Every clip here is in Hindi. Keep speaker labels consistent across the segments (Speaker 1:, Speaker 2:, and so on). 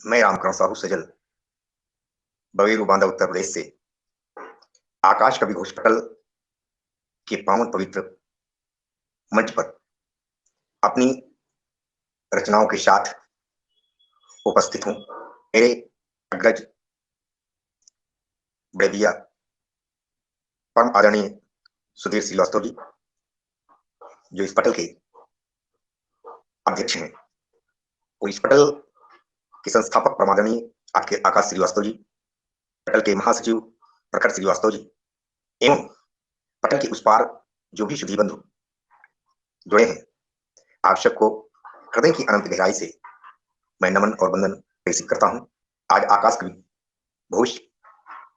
Speaker 1: मैं रामकरण साहू सजल बवेरू बांदा उत्तर प्रदेश से आकाश कवि घोष पटल के पावन पवित्र मंच पर अपनी रचनाओं के साथ उपस्थित हूं। मेरे अग्रज ब्रेविया परम आदरणीय सुधीर श्रीवास्तव जी जो इस पटल के अध्यक्ष हैं और इस पटल के संस्थापक परमादरणीय आकाश श्रीवास्तव जी, पटल के महासचिव प्रखर श्रीवास्तव जी एवं पटल के उस पार जो भी शुद्धि बंधु जुड़े हैं, आप सबको हृदय की अनंत गहराई से मैं नमन और वंदन प्रेषित करता हूं। आज आकाश कवि घोष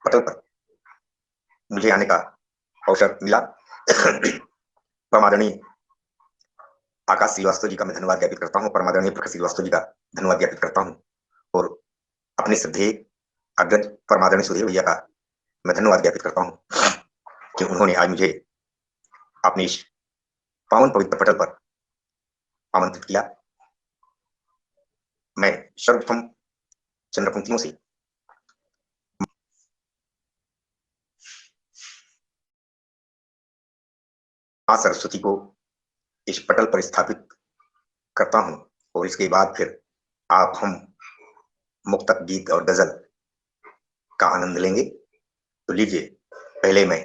Speaker 1: पटल पर मुझे आने का अवसर मिला। परमादरणीय आकाश श्रीवास्तव जी का मैं धन्यवाद ज्ञापित करता हूं, परमादरणीय प्रखर श्रीवास्तव जी का धन्यवाद ज्ञापित करता हूं और अपने श्रद्धेय अग्रज परमादरणीय सुधीर भैया का मैं धन्यवाद ज्ञापित करता हूं कि उन्होंने आज मुझे अपने इस पावन पवित्र पटल पर आमंत्रित किया। मैं सर्वप्रथम चंद्र पंक्तियों से मां सरस्वती को इस पटल पर स्थापित करता हूं और इसके बाद फिर आप हम मुक्तक गीत और गजल का आनंद लेंगे। तो लीजिए, पहले मैं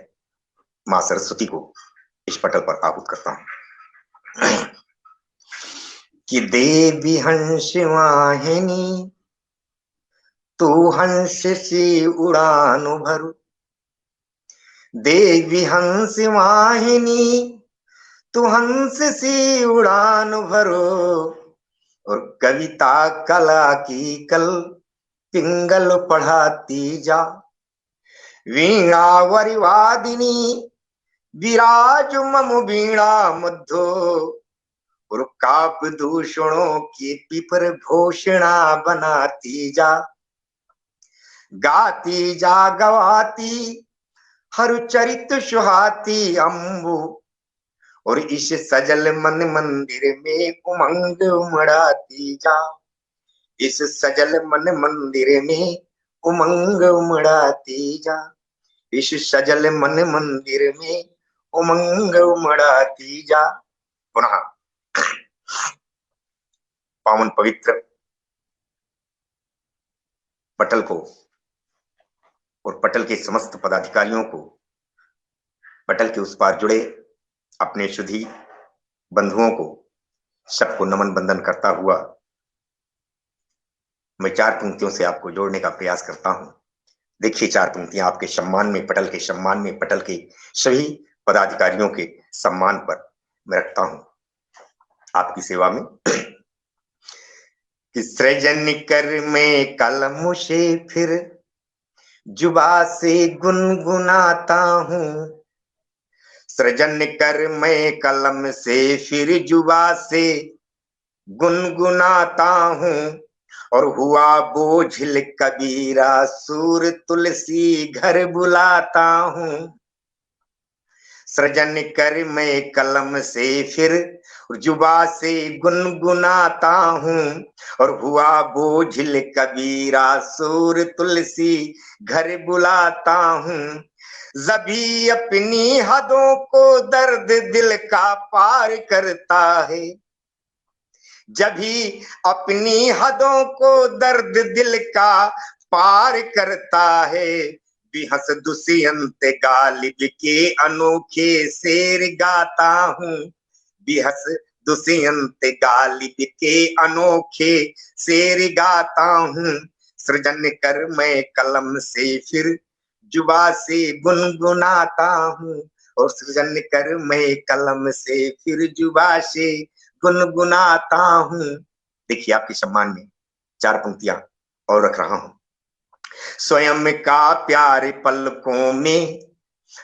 Speaker 1: मां सरस्वती को इस पटल पर आहूत करता हूं कि देवी हंस वाहिनी तू हंस सी उड़ान भरू, देवी हंस वाहिनी तू हंस सी उड़ान भरो और कविता कला की कल पिंगल पढ़ाती जा, वीणा वरिवादिनी विराज मम वीणा मध्यो और काव्य दूषणों की पिपर घोषणा बनाती जा, गाती जा गवाती हर चरित सुहाती अम्बु और इस सजल मन मंदिर में उमंग उमड़ाती जा, इस सजल मन मंदिर में उमंग उमड़ाती जा, इस सजल मन मंदिर में उमंग उमड़ाती जा। पुनः पावन पवित्र पटल को और पटल के समस्त पदाधिकारियों को, पटल के उस पार जुड़े अपने शुद्धि बंधुओं को सबको नमन बंदन करता हुआ मैं चार पंक्तियों से आपको जोड़ने का प्रयास करता हूं। देखिए, चार पंक्तियां आपके सम्मान में, पटल के सम्मान में, पटल के सभी पदाधिकारियों के सम्मान पर मैं रखता हूं आपकी सेवा में। कि सृजन कर मैं कलम से फिर जुबा से गुनगुनाता हूं, सृजन कर मैं कलम से फिर जुबा से गुनगुनाता हूं और हुआ बोझिल कबीरा सूर तुलसी घर बुलाता हूं, सृजन कर मैं कलम से फिर जुबा से गुनगुनाता हूं और हुआ बोझिल कबीरा सूर तुलसी घर बुलाता हूं, जभी अपनी हदों को दर्द दिल का पार करता है, जभी अपनी हदों को दर्द दिल का पार करता है, बिहस दुष्यंत गालिब के अनोखे शेर गाता हूं, बिहस दुष्यंत गालिब के अनोखे शेर गाता हूं, सृजन कर मैं कलम से फिर जुबा से गुनगुनाता हूं और सृजन कर मैं कलम से फिर जुबा से गुनगुनाता हूं। देखिए, आपके सम्मान में चार पंक्तियां और रख रहा हूं। स्वयं का प्यार पलकों में,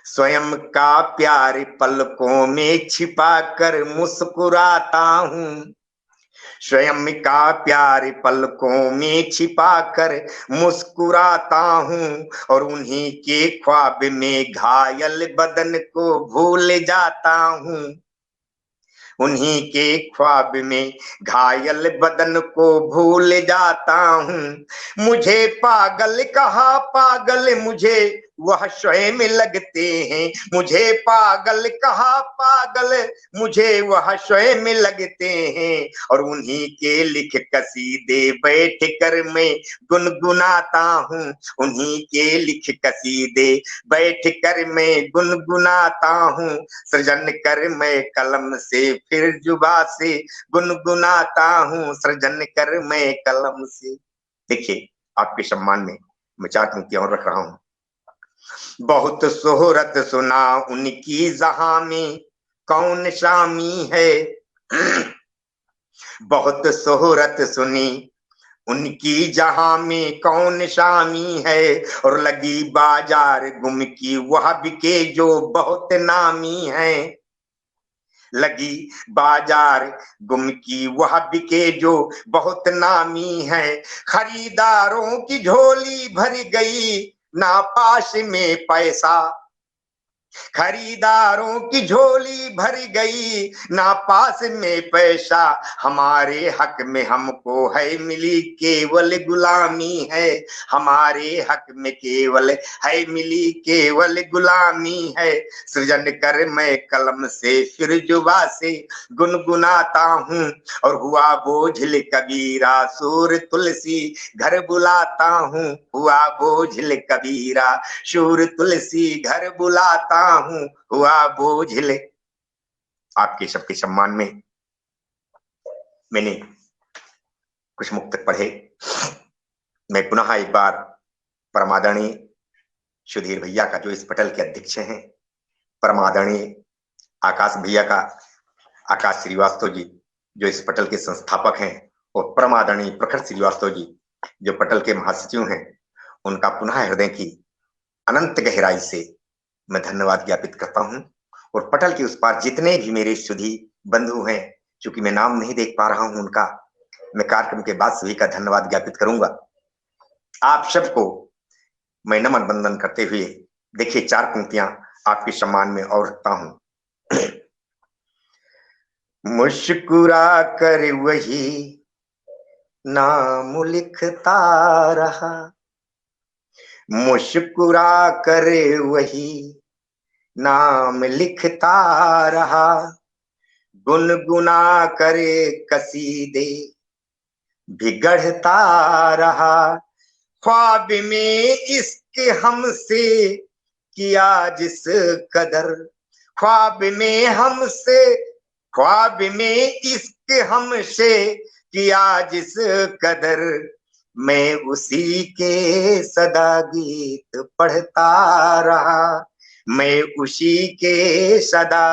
Speaker 1: स्वयं का प्यार पलकों में छिपा कर मुस्कुराता हूं, स्वयं का प्यार पलकों में छिपा कर मुस्कुराता हूं और उन्हीं के ख्वाब में घायल बदन को भूल जाता हूं, उन्हीं के ख्वाब में घायल बदन को भूल जाता हूँ। मुझे पागल कहा पागल मुझे वह स्वयं लगते हैं, मुझे पागल कहा पागल मुझे वह स्वयं लगते हैं। और उन्हीं के लिख कसीदे बैठ कर मैं गुनगुनाता हूँ, उन्हीं के लिख कसीदे बैठ कर मैं गुनगुनाता हूँ। सृजन कर मैं कलम से फिर जुबा से गुनगुनाता हूँ, सृजन कर मैं कलम से। देखिए, आपके सम्मान में मैं 4 पंक्तियां और रख रहा हूं। बहुत शोहरत सुना उनकी जहां में कौन शामी है, बहुत शोहरत सुनी उनकी जहां में कौन शामी है। और लगी बाजार गुम की वह बिके जो बहुत नामी है, लगी बाजार गुम की वह बिके जो बहुत नामी है। खरीदारों की झोली भर गई ना पास में पैसा, खरीदारों की झोली भर गई ना पास में पैसा। हमारे हक में हमको है मिली केवल गुलामी है, हमारे हक में केवल है मिली केवल गुलामी है। सृजन कर मैं कलम से फिर जुबा से गुनगुनाता हूँ। और हुआ बोझिल कबीरा सूर तुलसी घर बुलाता हूँ, हुआ बोझिल कबीरा शूर तुलसी घर बुलाता हूँ, हुआ बोझिल। आपके सबके सम्मान में मैंने कुछ मुक्तक पढ़े। मैं पुनः एक बार परमादरणीय सुधीर भैया का, जो इस पटल के अध्यक्ष हैं, परमादरणीय आकाश भैया का, आकाश श्रीवास्तव जी जो इस पटल के संस्थापक हैं, और परमादरणीय प्रखर श्रीवास्तव जी जो पटल के महासचिव हैं, उनका पुनः हृदय की अनंत गहराई से मैं धन्यवाद ज्ञापित करता हूं। और पटल के उस पार जितने भी मेरे सुधी बंधु हैं, चूंकि मैं नाम नहीं देख पा रहा हूं उनका, मैं कार्यक्रम के बाद सभी का धन्यवाद ज्ञापित करूंगा। आप सबको मैं नमन बंदन करते हुए देखिए 4 पंक्तियां आपके सम्मान में और रखता हूं। मुस्कुरा कर वही नाम लिखता रहा, मुस्कुरा कर वही नाम लिखता रहा। गुनगुना करे कसीदे बिगड़ता रहा। ख्वाब में इश्क हमसे किया जिस कदर, ख्वाब में हमसे, ख्वाब में इश्क हमसे किया जिस कदर। मैं उसी के सदा गीत पढ़ता रहा, मैं उसी के सदा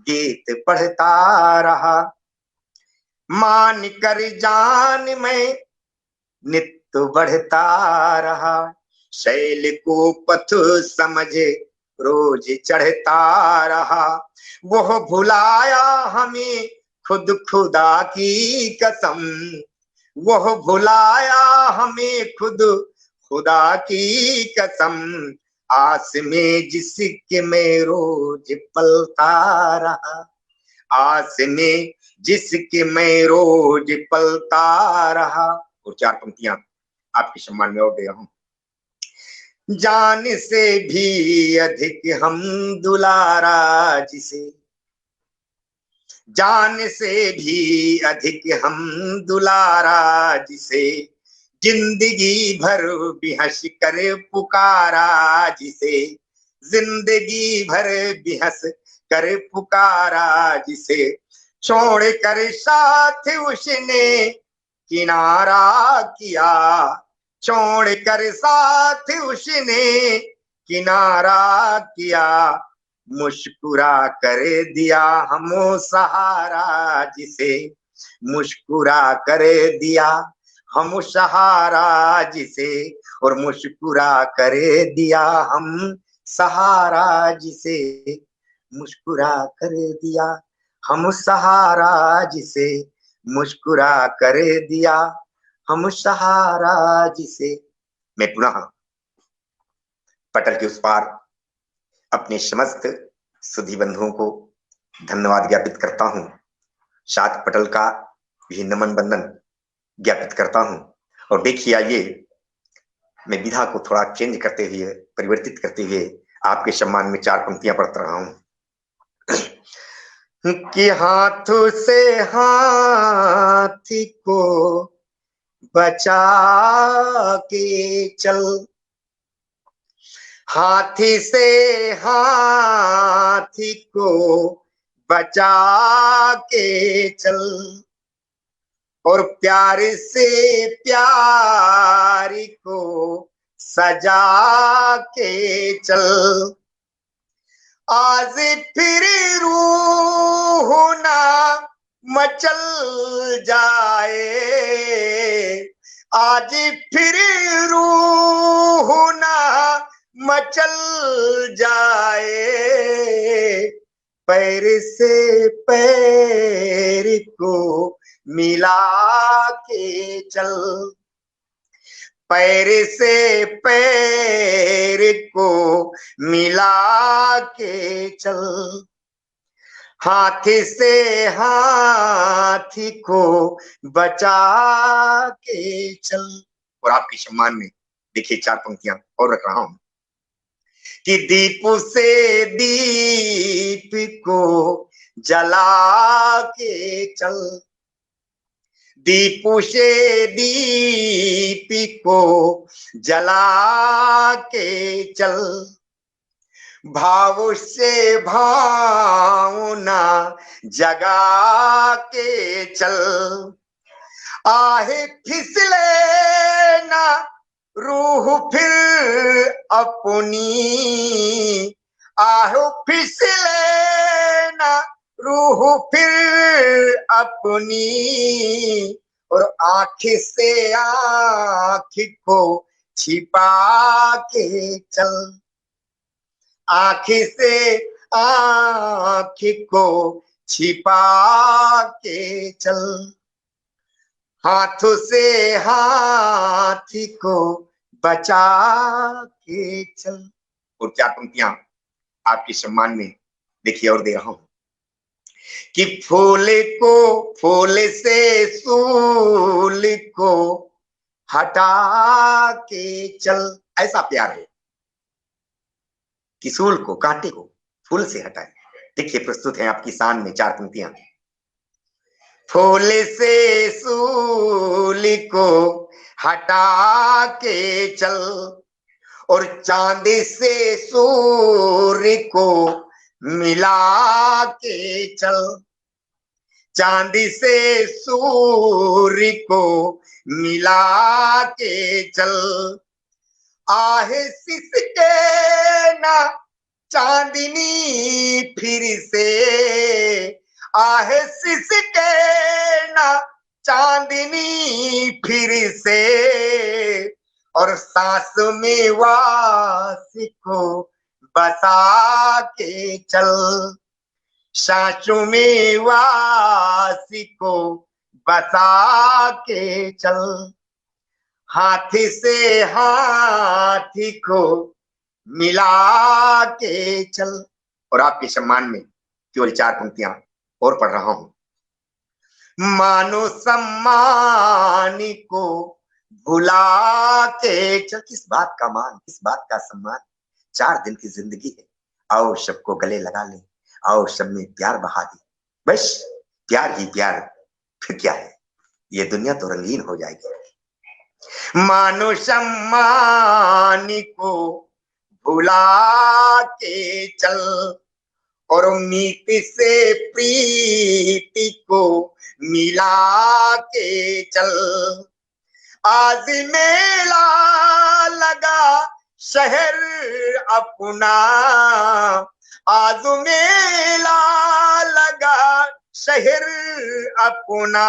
Speaker 1: गीत पढ़ता रहा। मान कर जान मैं नित्य बढ़ता रहा, शैल को पथ समझ रोज चढ़ता रहा। वह भुलाया हमें खुद खुदा की कसम, वह भुलाया हमें खुद खुदा की कसम। आस में जिसके मैं रोज पलता रहा, आस में जिसके मैं रोज पलता रहा। और 4 पंक्तियां आपके सम्मान में और दे रहा हूं। जान से भी अधिक हम दुलारा जिसे, जान से भी अधिक हम दुलारा जिसे। जिंदगी भर भी हंस कर पुकारा जिसे, जिंदगी भर भी हंस कर पुकारा जिसे। छोड़ कर साथ उसने किनारा किया, छोड़ कर साथ उसने किनारा किया। मुस्कुरा कर दिया हमो सहारा जिसे, मुस्कुरा कर दिया हम सहारा जिसे। और मुस्कुरा कर दिया हम सहारा जिसे, मुस्कुरा कर दिया हम सहारा जिसे, मुस्कुरा कर दिया हम सहारा जिसे। मैं पुनः पटल के उस पार अपने समस्त सुधी बंधुओं को धन्यवाद ज्ञापित करता हूं। सात पटल का भी नमन बंदन ज्ञापित करता हूं। और देखिए, आइए मैं विधा को थोड़ा चेंज करते हुए, परिवर्तित करते हुए आपके सम्मान में चार पंक्तियां पढ़ता रहा हूं कि हाथों से हाथी को बचा के चल, हाथी से हाथी को बचा के चल, और प्यार से प्यारी को सजा के चल। आज फिर रूह ना मचल जाए, आज फिर रूह ना मचल जाए, पैर से पैर को मिला के चल, पैर से पैर को मिला के चल, हाथी से हाथी को बचा के चल। और आपके सम्मान में देखिए चार पंक्तियां और रख रहा हूं कि दीप से दीप को जला के चल, दीप से दीप को जला के चल, भाव से भावना जगा के चल, आहे फिसले ना रूह फिर अपनी, आहो फिसले ना रूह फिर अपनी, और आँख से आँख को छिपा के चल, आँख से आँख को छिपा के चल, हाथों से हाथी को बचा के चल। और चार पंक्तियां आपके सम्मान में देखिए और दे रहा हूं कि फूल से सूल को हटा के चल। ऐसा प्यार है कि सूल को, कांटे को फूल से हटाए। देखिए प्रस्तुत है आपकी शान में चार पंक्तियां। फूल से सूल को हटा के चल, और चांदी से सूर्य को मिला के चल, चांदी से सूर्य को मिला के चल, आहे सिसके ना चांदनी फिर से, आहे सिसके ना चांदनी फिर से, और सांस में वास को बसा के चल, सांसों में वास को बसा के चल, हाथी से हाथी को मिला के चल। और आपके सम्मान में केवल चार पंक्तियां और पढ़ रहा हूं। मानो सम्मान को भुला के चल। किस बात का मान, किस बात का सम्मान, 4 दिन की जिंदगी है, आओ सबको गले लगा ले, आओ सब में प्यार बहा दे, बस प्यार ही प्यार, फिर क्या है, ये दुनिया तो रंगीन हो जाएगी। मानो सम्मान को भुला के चल, और मीत से प्रीति को मिला के चल, आज मेला लगा शहर अपना, आज मेला लगा शहर अपना,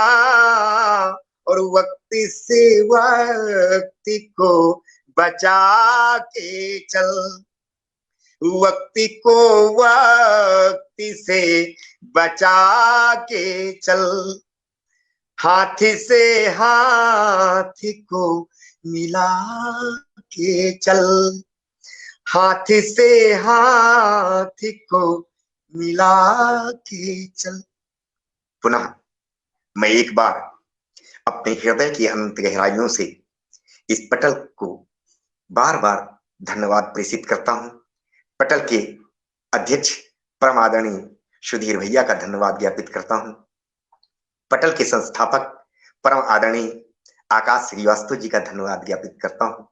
Speaker 1: और वक्त से वक्त को बचा के चल, वक्त को वक्त से बचा के चल, हाथी से हाथी को मिला के चल, हाथी से हाथी को मिला के चल। पुनः मैं एक बार अपने हृदय की अनंत गहराइयों से इस पटल को बार बार धन्यवाद प्रेषित करता हूं। पटल के अध्यक्ष परम आदरणीय सुधीर भैया का धन्यवाद ज्ञापित करता हूं। पटल के संस्थापक परम आदरणीय आकाश श्रीवास्तव जी का धन्यवाद ज्ञापित करता हूं।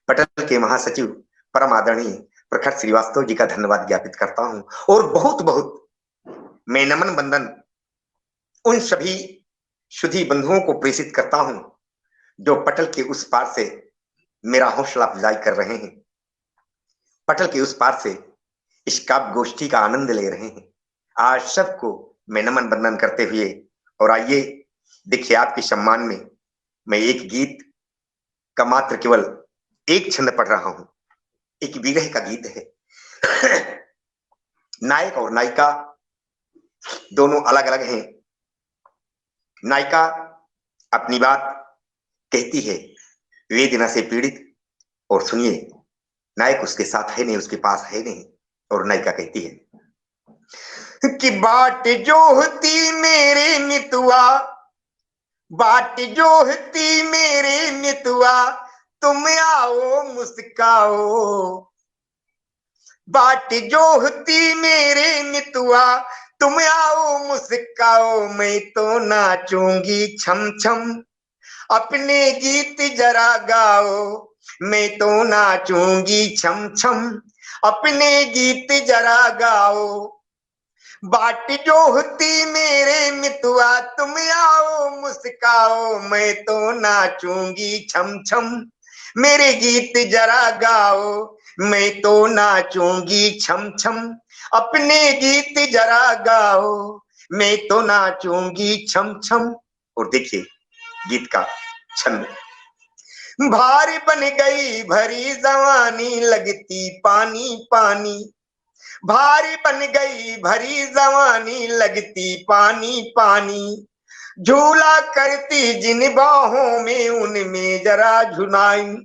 Speaker 1: पटल के महासचिव परम आदरणीय प्रखर श्रीवास्तव जी का धन्यवाद ज्ञापित करता हूं। और बहुत बहुत मैं नमन बंदन उन सभी सुधी बंधुओं को प्रेषित करता हूं जो पटल के उस पार से मेरा हौसला अफजाई कर रहे हैं, पटल के उस पार से इस काव्य गोष्ठी का आनंद ले रहे हैं। आज सबको मैं नमन बंदन करते हुए, और आइए देखिए आपके सम्मान में मैं एक गीत का मात्र केवल एक छंद पढ़ रहा हूं। एक विरह का गीत है। नायक और नायिका दोनों अलग अलग हैं। नायिका अपनी बात कहती है वेदना से पीड़ित, और सुनिए नायक उसके साथ है नहीं, उसके पास है नहीं, और नायिका कहती है कि बाट जोहती मेरे मितुआ, बाट जोहती मेरे मितुआ, तुम आओ मुस्काओ, बाट जोहती मेरे मितुआ, तुम आओ मुस्काओ, मैं तो नाचूंगी छम छम, अपने गीत जरा गाओ, मैं तो नाचूंगी छम छम, अपने गीत जरा गाओ, बाट जोहती मेरे मितुआ, तुम आओ मुस्काओ, मैं तो नाचूंगी छम छम, मेरे गीत जरा गाओ, मैं तो नाचूंगी छम छम, अपने गीत जरा गाओ, मैं तो नाचूंगी छम छम। और देखिए गीत का छंद, भारी बन गई भरी जवानी, लगती पानी पानी, भारी बन गई भरी जवानी, लगती पानी पानी, झूला करती जिन बाहों में, उनमें जरा झुनाई,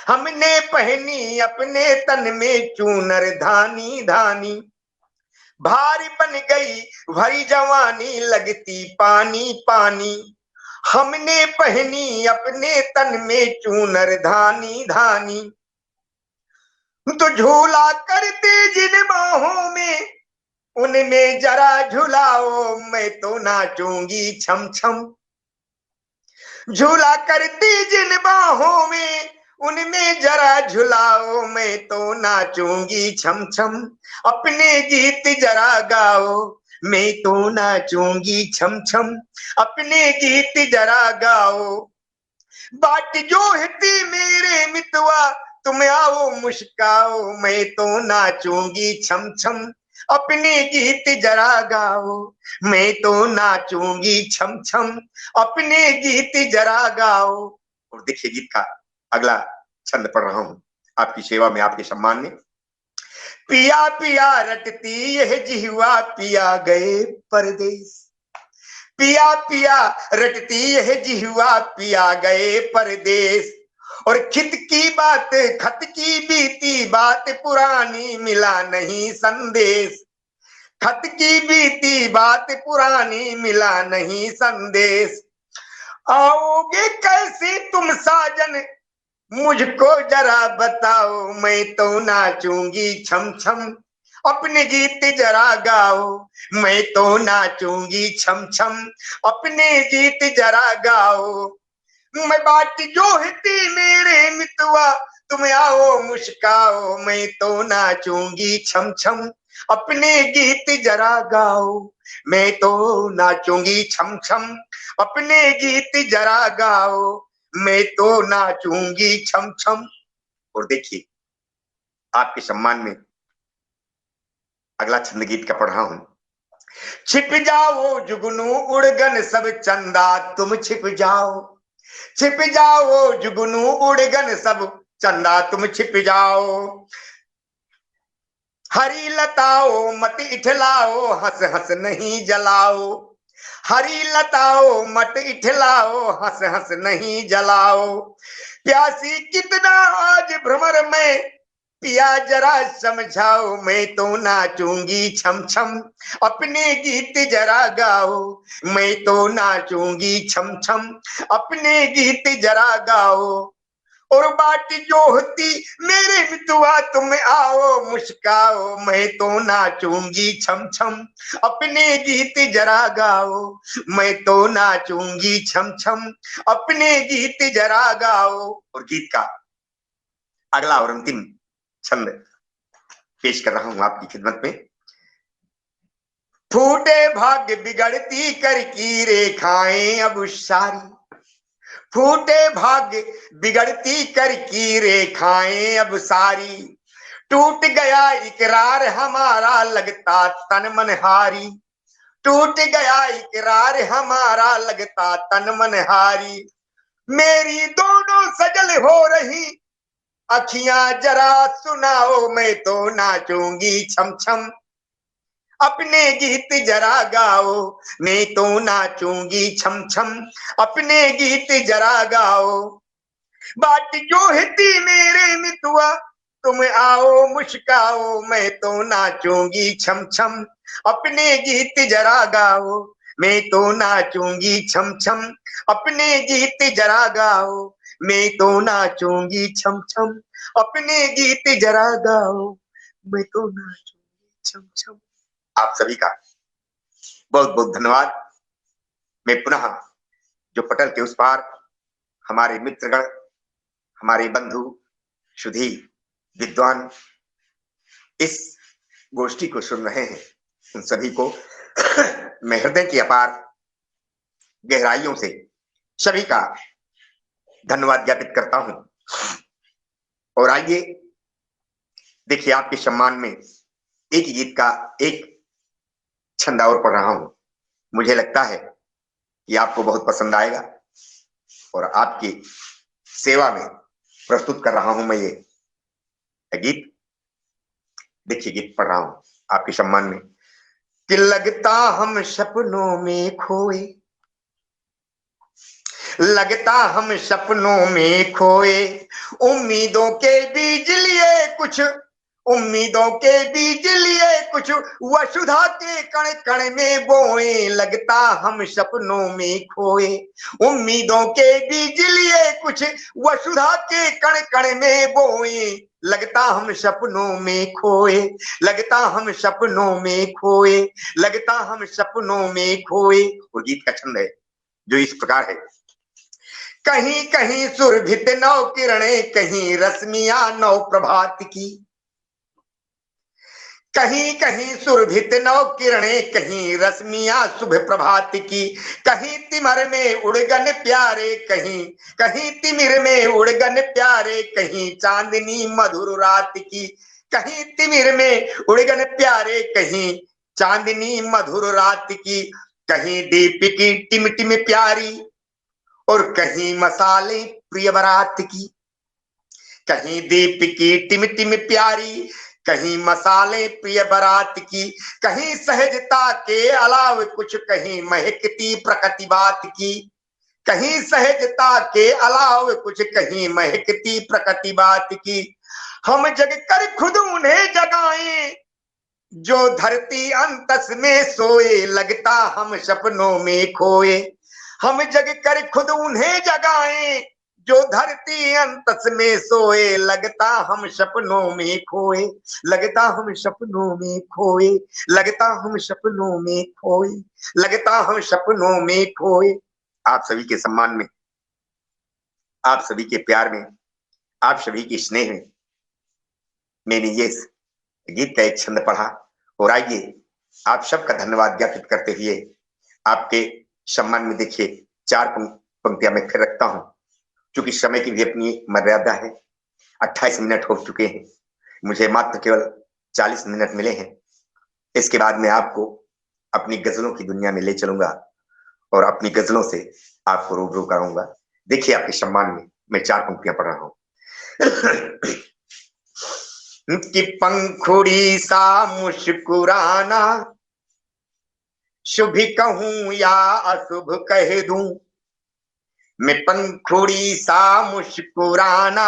Speaker 1: हमने पहनी अपने तन में चूनर धानी धानी, भारी बन गई भरी जवानी, लगती पानी पानी, हमने पहनी अपने तन में चूनर धानी धानी, तो झूला करते जिन बाहों में, उनमें जरा झुलाओ, मैं तो नाचूंगी छम छम, झूला करती जिन बाहों में, उनमें जरा झुलाओ, मैं तो नाचूंगी छम छम, अपने गीत जरा गाओ, मैं तो नाचूंगी छम छम, अपने गीत जरा गाओ, बाट जोहती मेरे मितवा, तुम आओ मुस्काओ, मैं तो नाचूंगी छम छम, अपने गीत जरा गाओ, मैं तो नाचूंगी छम छम, अपने गीत जरा गाओ। और देखिए गीत का अगला छंद पढ़ रहा हूं आपकी सेवा में, आपके सम्मान में। पिया पिया रटती यह जिह्वा, पिया गए परदेश, पिया पिया रटती यह जिह्वा, पिया गए परदेश, और खित की बात खत की बीती बात, पुरानी मिला नहीं संदेश, खत की बीती बात पुरानी मिला नहीं संदेश, आओगे कैसे तुम साजन, मुझको जरा बताओ, मैं तो नाचूंगी छम छम, अपने गीत जरा गाओ, मैं तो नाचूंगी छम छम, अपने गीत जरा गाओ, मैं बाट जोहती मेरे मितवा, तुम आओ मुस्काओ, मैं तो नाचूंगी छम छम, अपने गीत जरा गाओ, मैं तो नाचूंगी छम छम, अपने गीत जरा गाओ, मैं तो नाचूंगी छम छम। और देखिए आपके सम्मान में अगला छंद गीत का पढ़ रहा हूं। छिप जाओ जुगनू उड़गन सब चंदा, तुम छिप जाओ, छिप जाओ जुगनू उड़गन सब चंदा, तुम छिप जाओ, हरी लताओ मत इठलाओ, हंस हंस नहीं जलाओ, हरी लताओ मत इठलाओ, हंस हंस नहीं जलाओ, प्यासी कितना आज भ्रमर में, पिया जरा समझाओ, मैं तो नाचूंगी छम छम, अपने गीत जरा गाओ, मैं तो नाचूंगी छम छम, अपने गीत जरा गाओ। और बात जो होती मेरे मितुआ, तुम आओ मुस्काओ, मैं तो नाचूंगी छम छम, अपने गीत जरा गाओ, मैं तो नाचूंगी छम छम, अपने गीत जरा गाओ। और गीत का अगला और अंतिम छंद पेश कर रहा हूं आपकी खिदमत में। फूटे भाग्य बिगड़ती कर की रेखाएं अब सारी, फूटे भाग्य बिगड़ती कर की रेखाएं अब सारी, टूट गया इकरार हमारा लगता तन मन हारी, टूट गया इकरार हमारा लगता तन मन हारी। मेरी दोनों सजल हो रही अखियां जरा सुनाओ, मैं तो नाचूंगी छम छम, अपने गीत जरा गाओ, मैं तो नाचूंगी छम छम, अपने गीत जरा गाओ। बात जो हिती मेरे मितुआ, तुम आओ मुस्काओ, मैं तो नाचूंगी छम छम, अपने गीत जरा गाओ, मैं तो नाचूंगी छम छम, अपने गीत जरा गाओ, मैं तो नाचूंगी छम छम, अपने गीत जरा गाओ, मैं तो नाचूंगी छम छम। आप सभी का बहुत बहुत धन्यवाद। मैं पुनः जो पटल के उस पार हमारे मित्रगण, हमारे बंधु सुधी विद्वान इस गोष्ठी को सुन रहे हैं, उन सभी को मैं हृदय की अपार गहराइयों से सभी का धन्यवाद ज्ञापित करता हूं। और आइए देखिए, आपके सम्मान में एक गीत का एक छंद और पढ़ रहा हूं। मुझे लगता है कि आपको बहुत पसंद आएगा और आपकी सेवा में प्रस्तुत कर रहा हूं मैं ये गीत। देखिए, गीत पढ़ रहा हूं आपके सम्मान में। कि लगता हम सपनों में खोए, लगता हम सपनों में खोए, उम्मीदों के बीज लिए कुछ, उम्मीदों के बीज लिए कुछ वसुधा के कण कण में बोए, लगता हम सपनों में खोए, उम्मीदों के बीज लिए कुछ वसुधा के कण कण में बोए, लगता हम सपनों में खोए, लगता हम सपनों में खोए, लगता हम सपनों में खोए। और गीत का छंद है जो इस प्रकार है। कहीं कहीं सुरभित नौ किरणें, कहीं रश्मियां नौ प्रभात की, कहीं कहीं सुरभित नौ किरणें, कहीं रश्मियां शुभ प्रभात की, कहीं तिमर में उड़गन प्यारे, कहीं कहीं तिमिर में उड़गन प्यारे, कहीं चांदनी मधुर रात की, कहीं तिमिर में उड़गन प्यारे, कहीं चांदनी मधुर रात की, कहीं दीप की टिम टिम प्यारी, और कहीं मसाले प्रिय बारात की, कहीं दीप की टिम टिम प्यारी, कहीं मसाले प्रिय बारात की, कहीं सहजता के अलाव कुछ, कहीं महकती प्रकृति बात की, कहीं सहजता के अलाव कुछ, कहीं महकती प्रकृति बात की। हम जग कर खुद उन्हें जगाएं जो धरती अंतस में सोए, लगता हम सपनों में खोए, हम जग कर खुद उन्हें जगाएं जो धरती अंतस में सोए, लगता हम सपनों में खोए, लगता हम सपनों में खोए, लगता हम सपनों में खोए, लगता हम सपनों में खोए। आप सभी के सम्मान में, आप सभी के प्यार में, आप सभी के स्नेह में मैंने ये गीत का एक छंद पढ़ा। और आइए आप सबका धन्यवाद ज्ञापित करते हुए आपके सम्मान में देखिए 4 पंक्तियां मैं फिर रखता हूं, क्योंकि समय की भी अपनी मर्यादा है। 28 मिनट हो चुके हैं, मुझे मात्र केवल 40 मिनट मिले हैं। इसके बाद मैं आपको अपनी गजलों की दुनिया में ले चलूंगा और अपनी गजलों से आपको रूबरू कराऊंगा। देखिए, आपके सम्मान में मैं 4 पंक्तियां पढ़ रहा हूं। कि पंखुड़ी सा मुस्कुराना, शुभ कहूं या अशुभ कह दूं, मैं पंखुड़ी सा मुस्कुराना,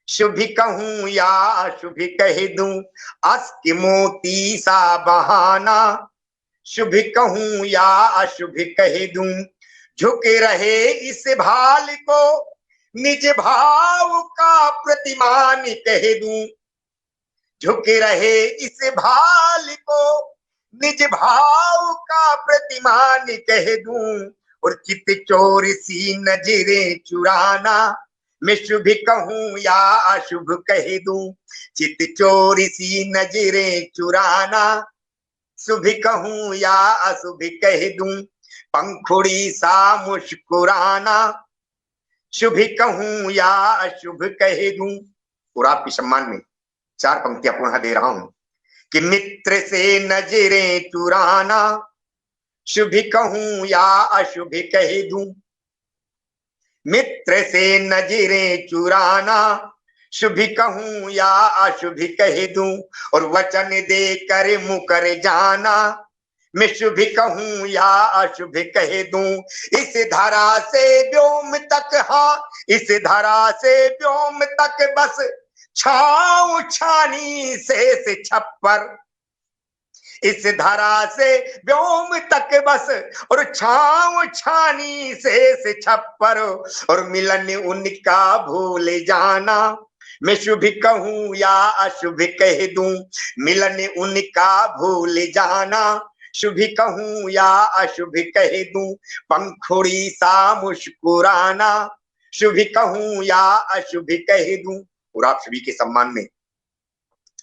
Speaker 1: शुभ कहूं या अशुभ कह दूं, अस के मोती सा बहाना। शुभ कहूं या अशुभ कह दूं, झुके रहे इस भाल को, निज भाव का प्रतिमान कह दूं। झुके रहे इस भाल को, निज भाव का प्रतिमान कह दूं। और चित चोर सी नजरें चुराना, मैं शुभ कहूं या अशुभ कह दूं। चित चोर सी नजरें चुराना, शुभ कहूं या अशुभ कह दूं। पंखुड़ी सा मुस्कुराना, शुभ कहूं या अशुभ कह दूं। और आपके सम्मान में 4 पंक्तियां पुनः दे रहा हूं कि मित्र से नजरें चुराना, शुभ कहूं या अशुभ कह दूं। मित्र से नजरें चुराना, शुभ कहूं या अशुभ कह दूं। और वचन देकर मुकर जाना, मैं शुभ कहूं या अशुभ कह दूं। इस धरा से व्योम तक, हाँ इस धरा से व्योम तक बस छाव छानी से छप्पर। इस धरा से व्योम तक बस और छाव छानी से छप्पर। और मिलन उनका भूल जाना, मैं शुभ कहूं या अशुभ कह दूं। मिलन उनका भूल जाना, शुभ कहूं या अशुभ कह दूं। पंखुड़ी सा मुस्कुराना, शुभ कहूं या अशुभ कह दूं। और आप सभी के सम्मान में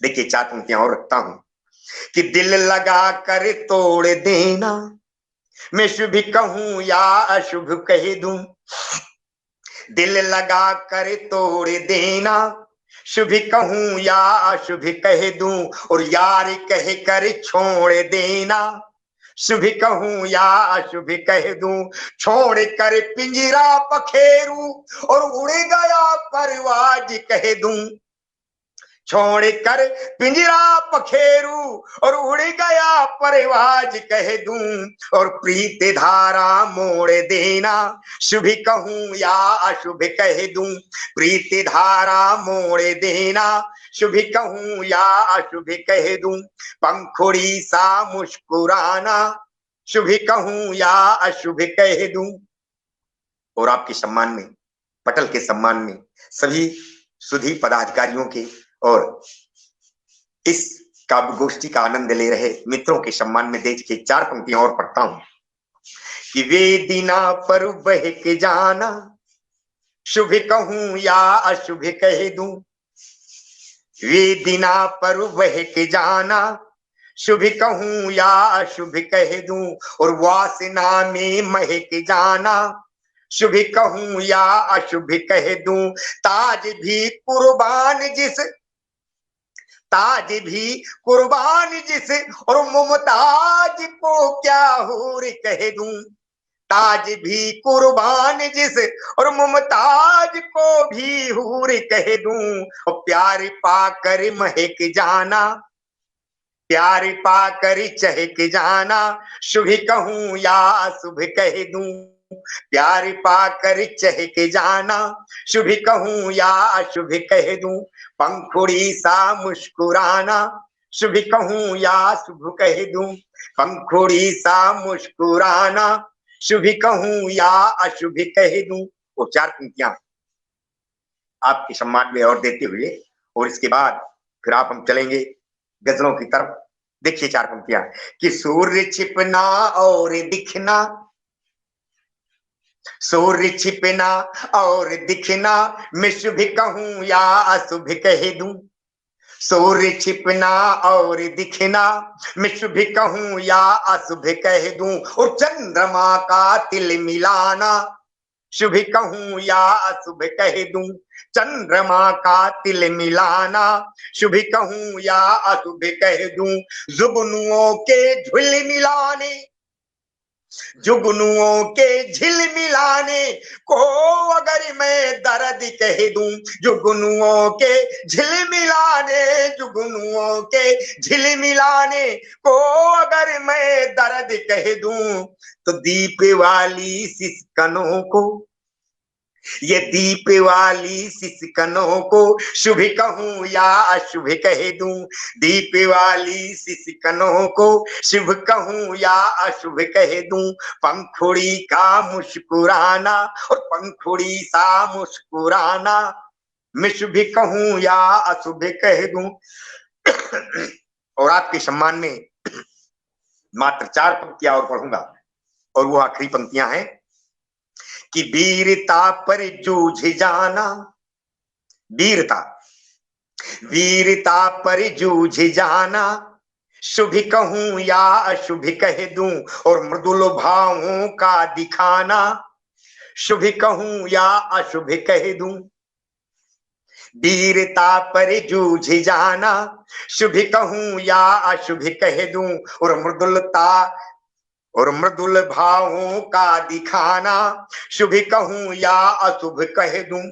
Speaker 1: देखिए 4 पंक्तियां और रखता हूं कि दिल लगा कर तोड़ देना, मैं शुभ कहूं या अशुभ कह दूं। दिल लगा कर तोड़ देना, शुभ कहूं या अशुभ कह दूं। और यार कह कर छोड़ देना, शुभ कहूं या अशुभ कह दूं। छोड़ कर पिंजरा पखेरू और उड़ गया परवाज कह दूं। छोड़ कर पिंजरा पखेरू और उड़ गया परवाज कह दूं। और प्रीत धारा मोड़ देना, शुभ कहूं या अशुभ कह दूं। प्रीत धारा मोड़ देना, शुभ कहूं या अशुभ कह दूं। पंखुड़ी सा मुस्कुराना, शुभ कहूं या अशुभ कह दूं। और आपके सम्मान में, पटल के सम्मान में सभी सुधी पदाधिकारियों के और इस काव्य गोष्ठी का आनंद ले रहे मित्रों के सम्मान में देख के 4 पंक्तियां और पढ़ता हूं कि वेदिना पर बह के जाना, शुभ कहूं या अशुभ कह दूं। वेदिना पर बह के जाना, शुभ कहूं या अशुभ कह दूं। और वासना में महक जाना, शुभ कहूं या अशुभ कह दूं। ताज भी कुर्बान जिस, ताज भी कुर्बान जिस और मुमताज को क्या हूर कह दूं। ताज भी कुर्बान जिस और मुमताज को भी हूर कह दूं। और प्यार पाकर महक जाना, प्यार पाकर चहक जाना, शुभ कहूं या शुभ कह दूं। प्यार पाकर चहक जाना, शुभ कहूं या अशुभ कह दूं। पंखुड़ी सा मुस्कुराना, शुभ कहूं या शुभ कह दूं। पंखुड़ी सा मुस्कुराना, शुभ कहूं या अशुभ कह दूं। वो 4 पंक्तियां आपके सम्मान में और देते हुए और इसके बाद फिर आप हम चलेंगे गजलों की तरफ। देखिए 4 पंक्तियां कि सूर्य छिपना और दिखना, सूर्य छिपना और दिखना, मैं शुभ कहूं या अशुभ कह दूं। सूर्य छिपना और दिखना, मैं शुभ कहूं या अशुभ कह दूं। और चंद्रमा का तिल मिलाना, शुभ कहूं या अशुभ कह दूं। चंद्रमा का तिल मिलाना, शुभ कहूं या अशुभ कह दूं। जुगनुओं के झुल मिलाने, जुगनुओं के झिल मिलाने को अगर मैं दर्द कह दूं। जुगनुओं के झिल मिलाने, जुगनुओं के झिल मिलाने को अगर मैं दर्द कह दूं। तो दीप वाली सिसकनों को, ये दीप वाली सिसकनों को शुभ कहूं या अशुभ कह दूं, दीप वाली सिसकनों को शुभ कहूं या अशुभ कह दूं, पंखुड़ी का मुस्कुराना और पंखुड़ी सा मुस्कुराना, मैं शुभ कहूं या अशुभ कह दूं। और आपके सम्मान में मात्र 4 पंक्तियां और पढ़ूंगा, और वो आखिरी पंक्तियां हैं कि वीरता पर जूझ जाना, वीरता वीरता पर जूझ जाना, शुभ कहूं या अशुभ कह दूं, और मृदुल भावों का दिखाना, शुभ कहूं या अशुभ कह दूं। वीरता पर जूझ जाना, शुभ कहूं या अशुभ कह दूं, और मृदुल भावों का दिखाना, शुभ कहूं या अशुभ कह दूं।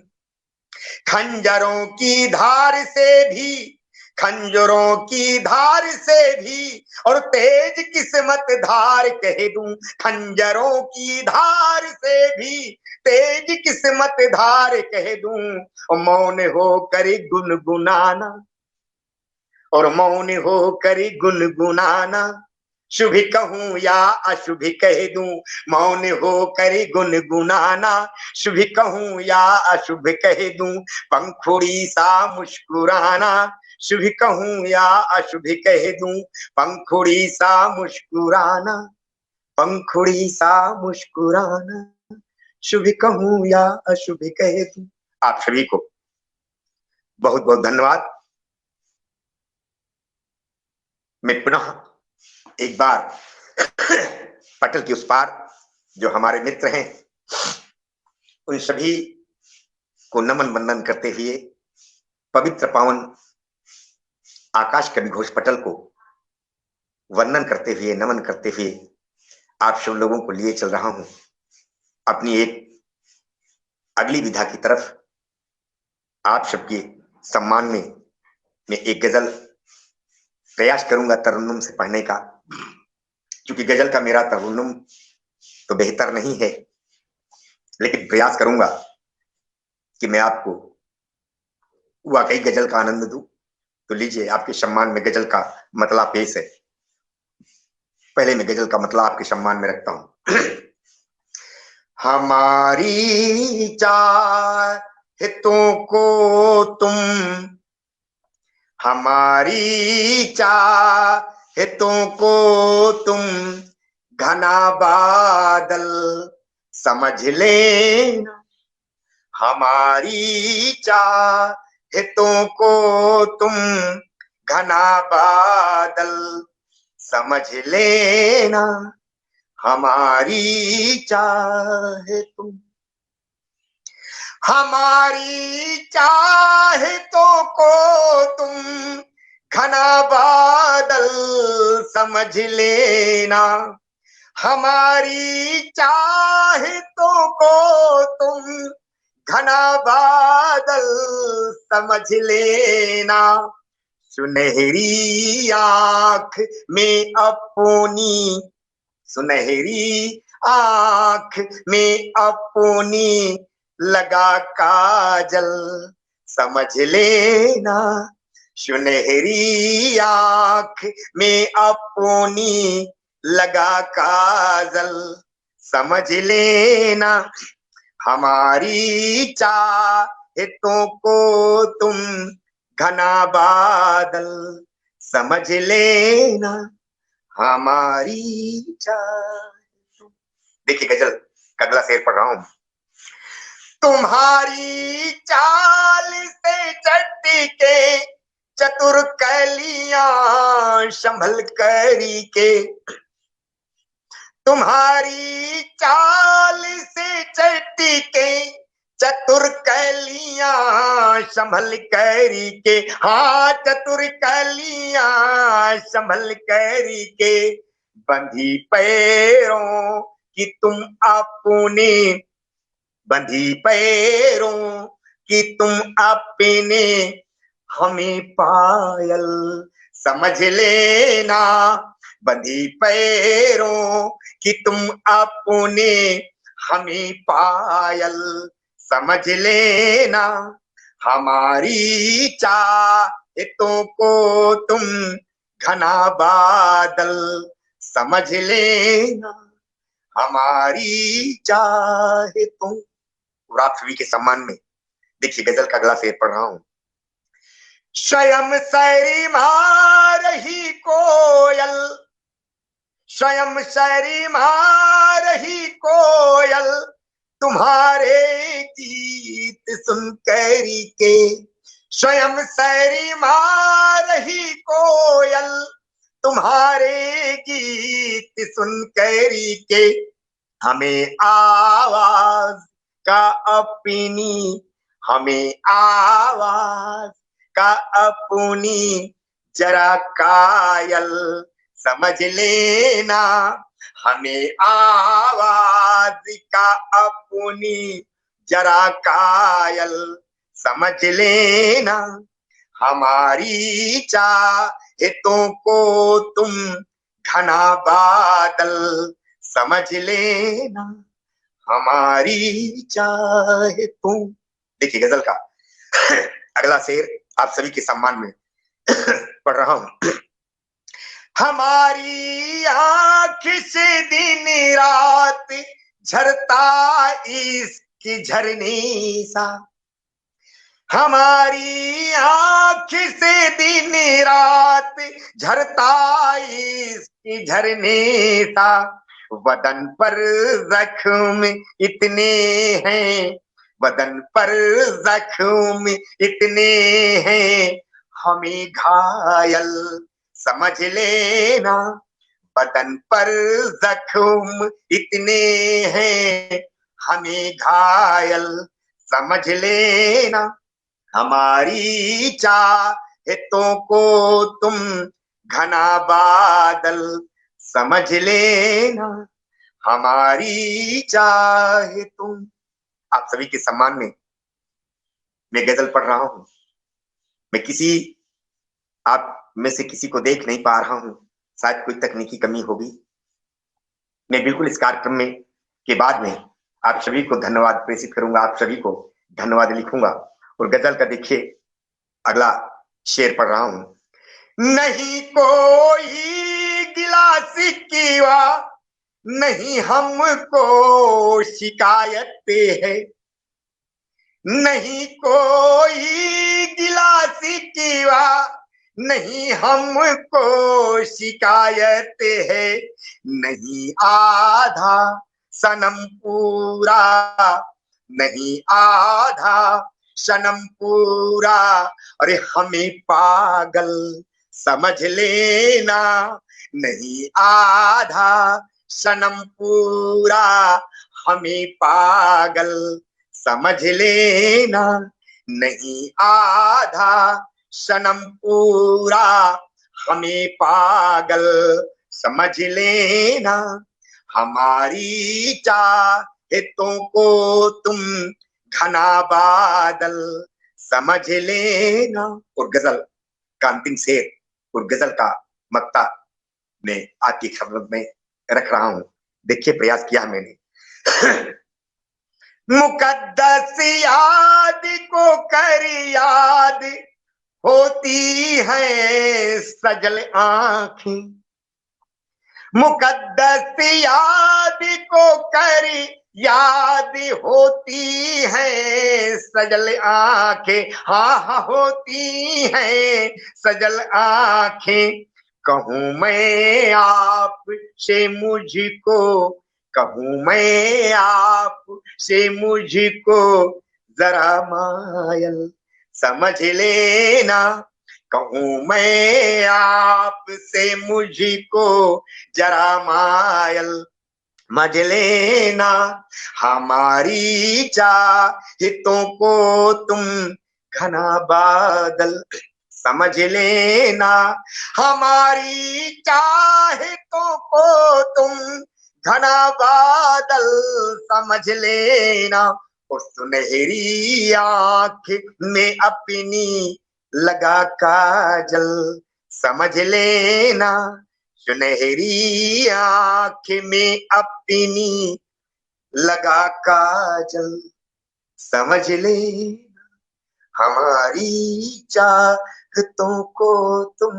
Speaker 1: खंजरों की धार से भी, खंजरों की धार से भी, और तेज किस्मत धार कह दूं, खंजरों की धार से भी तेज किस्मत धार कह दूं, और मौन हो कर गुनगुनाना, और मौन हो कर गुनगुनाना, शुभ कहूं या अशुभ कह दूं, मौन हो कर गुनगुनाना, शुभ कहूं या अशुभ कह दूं, पंखुड़ी सा मुस्कुराना, शुभ कहूं या अशुभ कह दूं, पंखुड़ी सा मुस्कुराना, पंखुड़ी सा मुस्कुराना, शुभ कहूं या अशुभ कह दूं। आप सभी को बहुत बहुत धन्यवाद। मैं पुनः एक बार पटल के उस पार जो हमारे मित्र हैं, उन सभी को नमन वंदन करते हुए पवित्र पावन आकाश कवि घोष पटल को वंदन करते हुए, नमन करते हुए आप सब लोगों को लिए चल रहा हूं अपनी एक अगली विधा की तरफ। आप सबके सम्मान में मैं एक गजल प्रयास करूंगा तरन्नुम से पढ़ने का, क्योंकि गजल का मेरा तरन्नुम तो बेहतर नहीं है, लेकिन प्रयास करूंगा कि मैं आपको वाकई गजल का आनंद दूं। तो लीजिए, आपके सम्मान में गजल का मतला पेश है। पहले मैं गजल का मतला आपके सम्मान में रखता हूं। हमारी चाहतों को तुम, हमारी चाहतों को तुम घना बादल समझ लेना, हमारी चाहतों को तुम घना बादल समझ लेना, हमारी चाहतों, हमारी चाहतों को तुम घना बादल समझ लेना, हमारी चाहतों को तुम घना बादल समझ लेना, सुनहरी आंख में अपनी, सुनहरी आंख में अपनी लगा काजल समझ लेना, सुनहरी आंख में अपनी लगा काजल समझ लेना, हमारी चाहतों को तुम घना बादल समझ लेना, हमारी चाहतों। देखिए गजल का अगला शेर पढ़ रहा हूं। तुम्हारी चाल से चट्टी के चतुर कलियां संभल करी के, तुम्हारी चाल से चट्टी के चतुर कलियां संभल करी के, हाँ चतुर कलियां संभल करी के, बंधी पैरों की तुम अपने, बंधी पैरों की तुम अपने हमें पायल समझ लेना, बंधी पैरों कि तुम अपने हमें पायल समझ लेना, हमारी चाहतों को तुम घना बादल समझ लेना, हमारी चाहतों। और आप सभी के सम्मान में देखिए गजल का अगला शेर पढ़ रहा हूं। स्वयं शैरी मारही कोयल, स्वयं शैरी मारही कोयल, तुम्हारे गीत सुन करी के। स्वयं शैरी मारही कोयल, तुम्हारे गीत सुन करी के। हमें आवाज का अपनी, हमें आवाज का अपनी जरा कायल समझ लेना, हमें आवाज का अपनी जरा कायल समझ लेना, हमारी चाहतों को तुम घना बादल समझ लेना, हमारी चाहतों। देखिए गजल का अगला शेर आप सभी के सम्मान में पढ़ रहा हूं। हमारी आंख से दिन रात झरता इसकी झरने सा, हमारी आंख से दिन रात झरता इसकी झरने सा। बदन पर जख्म इतने हैं, बदन पर जख्म इतने हैं, हमें घायल समझ लेना, बदन पर जख्म इतने हैं, हमें घायल समझ लेना, हमारी चाहतों को तुम घना बादल समझ लेना, हमारी चाहतों। आप सभी के सम्मान में मैं गजल पढ़ रहा हूं। मैं किसी आप में से किसी को देख नहीं पा रहा हूं, शायद कोई तकनीकी कमी होगी। मैं बिल्कुल इस कार्यक्रम में के बाद में आप सभी को धन्यवाद प्रेषित करूंगा, आप सभी को धन्यवाद लिखूंगा। और गजल का देखिए अगला शेर पढ़ रहा हूं। नहीं कोई गिला शिकवा, नहीं हमको शिकायत है, नहीं कोई गिला शिकवा, नहीं हमको शिकायत है, नहीं आधा सनम पूरा, नहीं आधा सनम पूरा, अरे हमें पागल समझ लेना, नहीं आधा सनम पूरा, हमें पागल समझ लेना, नहीं आधा सनम पूरा, हमें पागल समझ लेना, हमारी चाहतों को तुम घना बादल समझ लेना। और गजल का अंतिम शेर और गजल का मक्ता मैं आपके खिदमत में रख रहा हूं। देखिए प्रयास किया मैंने। मुकद्दस याद को कर याद होती है सजल आंखें, मुकद्दस याद को कर याद होती है सजल आंखें, हाँ हाँ होती है सजल आंखें। कहूं मैं आप से मुझको, कहूं मैं आप से मुझको जरा मायल समझ लेना, कहूं मैं आप से मुझको जरा मायल समझ लेना, हमारी चाहतों को तुम घना बादल समझ लेना, हमारी चाहतों को तुम घना बादल समझ लेना। और सुनहरी आंख में अपनी लगा काजल समझ लेना, सुनहरी आंख में अपनी लगा काजल समझ ले हमारी चाहतों को तुम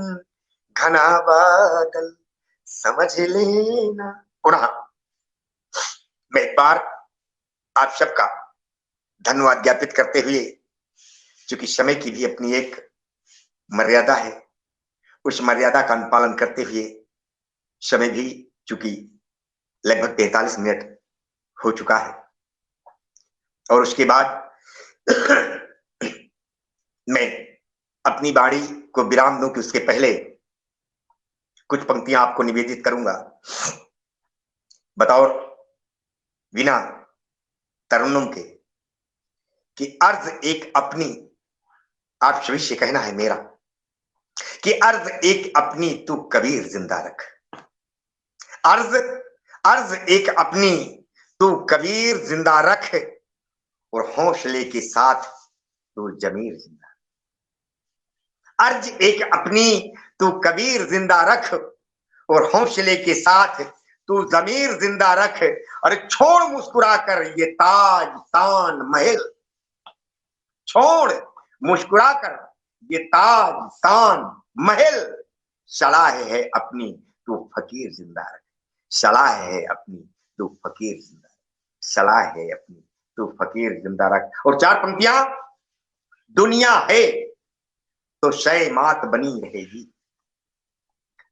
Speaker 1: घना बादल समझ लेना। पुनः मैं एक बार आप सबका धन्यवाद ज्ञापित करते हुए, क्योंकि समय की भी अपनी एक मर्यादा है, उस मर्यादा का अनुपालन करते हुए समय भी चूंकि लगभग 45 मिनट हो चुका है, और उसके बाद मैं अपनी वाणी को विराम दूं कि उसके पहले कुछ पंक्तियां आपको निवेदित करूंगा। बतौर बिना तरन्नुम के कि अर्ज एक अपनी, आप सभी से कहना है मेरा कि अर्ज एक अपनी तू कबीर जिंदा रख। अर्ज अर्ज एक अपनी तू कबीर जिंदा रख, और हौसले के साथ तू जमीर जिंदा। अर्ज एक अपनी तू कबीर जिंदा रख, और हौसले के साथ तू जमीर जिंदा रख। और छोड़ मुस्कुरा कर ये ताज तान महल, छोड़ मुस्कुरा कर ये ताज तान महल। सलाह है अपनी तू फकीर जिंदा रख, सलाह है अपनी तू फकीर जिंदा रख, सलाह है अपनी तू फकीर जिंदा रख। और चार पंक्तियां, दुनिया है तो शय मात बनी रहेगी,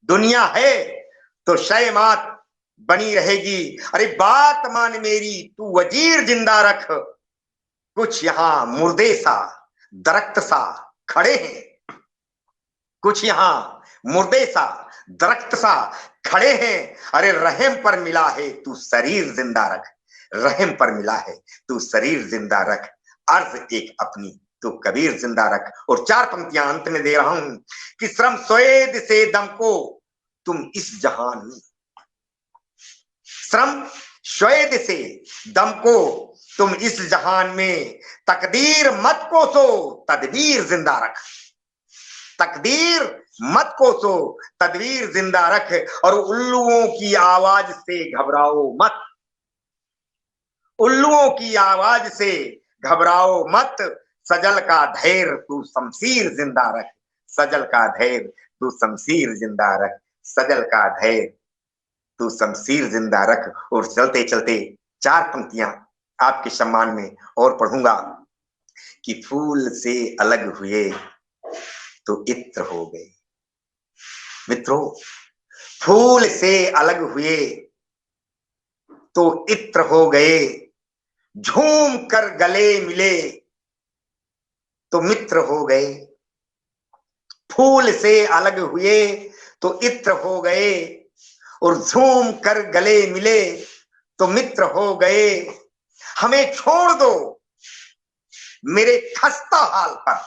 Speaker 1: दुनिया है तो शय मात बनी रहेगी। अरे बात मान मेरी तू वजीर जिंदा रख, कुछ यहां मुर्दे सा दरख्त सा खड़े हैं, कुछ यहां मुर्दे सा दरख्त सा खड़े हैं। अरे रहम पर मिला है तू शरीर जिंदा रख, रहम पर मिला है तू शरीर जिंदा रख। अर्ज एक अपनी तू कबीर जिंदा रख। और चार पंक्तियां अंत में दे रहा हूं कि श्रम स्वेद से दम को तुम इस जहान में, श्रम स्वेद से दम को तुम इस जहान में, तकदीर मत कोसो तदबीर जिंदा रख, तकदीर मत कोसो तदबीर जिंदा रख। और उल्लुओं की आवाज से घबराओ मत, उल्लुओं की आवाज से घबराओ मत। सजल का धैर्य तू शमशीर जिंदा रख, सजल का धैर्य तू शमशीर जिंदा रख, सजल का धैर्य तू शमशीर जिंदा रख। और चलते चलते चार पंक्तियां आपके सम्मान में और पढ़ूंगा कि फूल से अलग हुए तो इत्र हो गए। मित्रों, फूल से अलग हुए तो इत्र हो गए, झूम कर गले मिले तो मित्र हो गए। फूल से अलग हुए तो इत्र हो गए, और झूम कर गले मिले तो मित्र हो गए। हमें छोड़ दो मेरे खस्ता हाल पर,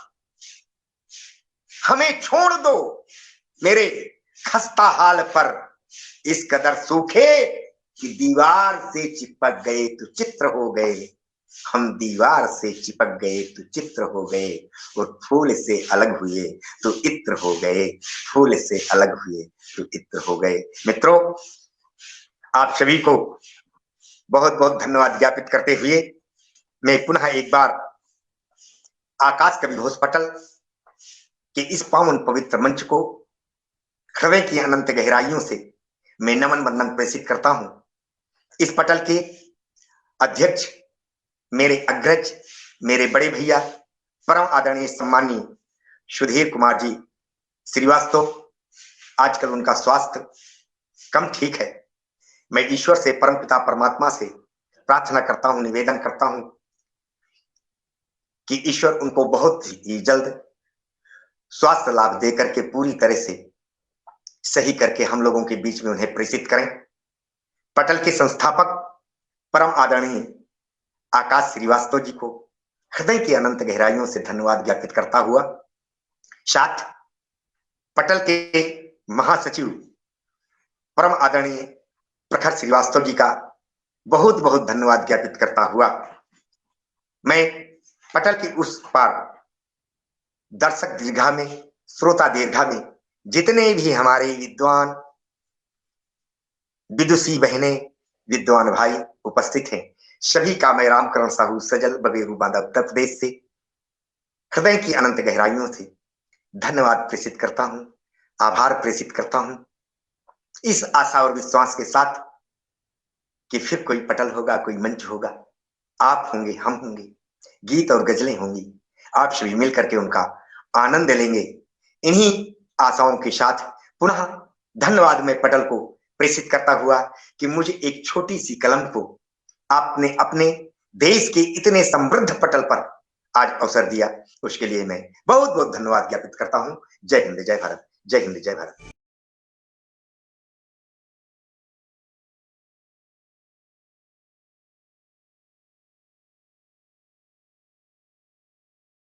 Speaker 1: हमें छोड़ दो मेरे खस्ता हाल पर। इस कदर सूखे कि दीवार से चिपक गए तो चित्र हो गए, हम दीवार से चिपक गए तो चित्र हो गए। और फूल से अलग हुए तो इत्र हो गए, फूल से अलग हुए तो इत्र हो गए। मित्रों, आप सभी को बहुत बहुत धन्यवाद ज्ञापित करते हुए मैं पुनः एक बार आकाश कवि घोष पटल के इस पावन पवित्र मंच को हृदय की अनंत गहराइयों से मैं नमन वंदन प्रेषित करता हूं। इस पटल के अध्यक्ष, मेरे अग्रज, मेरे बड़े भैया परम आदरणीय सम्मानीय सुधीर कुमार जी श्रीवास्तव, आजकल उनका स्वास्थ्य कम ठीक है। मैं ईश्वर से, परमपिता परमात्मा से प्रार्थना करता हूं, निवेदन करता हूं कि ईश्वर उनको बहुत ही जल्द स्वास्थ्य लाभ देकर के पूरी तरह से सही करके हम लोगों के बीच में उन्हें प्रेषित करें। पटल के संस्थापक परम आदरणीय आकाश श्रीवास्तव जी को हृदय की अनंत गहराइयों से धन्यवाद ज्ञापित करता हुआ, साथ पटल के महासचिव परम आदरणीय प्रखर श्रीवास्तव जी का बहुत बहुत धन्यवाद ज्ञापित करता हुआ, मैं पटल की उस पार दर्शक दीर्घा में, श्रोता दीर्घा में जितने भी हमारे विद्वान विदुषी बहनें, विद्वान भाई उपस्थित हैं, सभी का मैं रामकरण साहू सजल बबेरू बांदा उत्तर प्रदेश से हृदय की अनंत गहराइयों से धन्यवाद प्रेषित करता हूं, आभार प्रेषित करता हूं, इस आशा और विश्वास के साथ कि फिर कोई पटल होगा, कोई मंच होगा, आप होंगे, हम होंगे, गीत और गजलें होंगी, आप सभी मिलकर के उनका आनंद लेंगे। इन्हीं आशाओं के साथ पुनः धन्यवाद मैं पटल को प्रेषित करता हुआ कि मुझे एक छोटी सी कलम को आपने अपने देश के इतने समृद्ध पटल पर आज अवसर दिया, उसके लिए मैं बहुत बहुत धन्यवाद ज्ञापित करता हूं। जय हिंद, जय भारत, जय हिंद, जय भारत।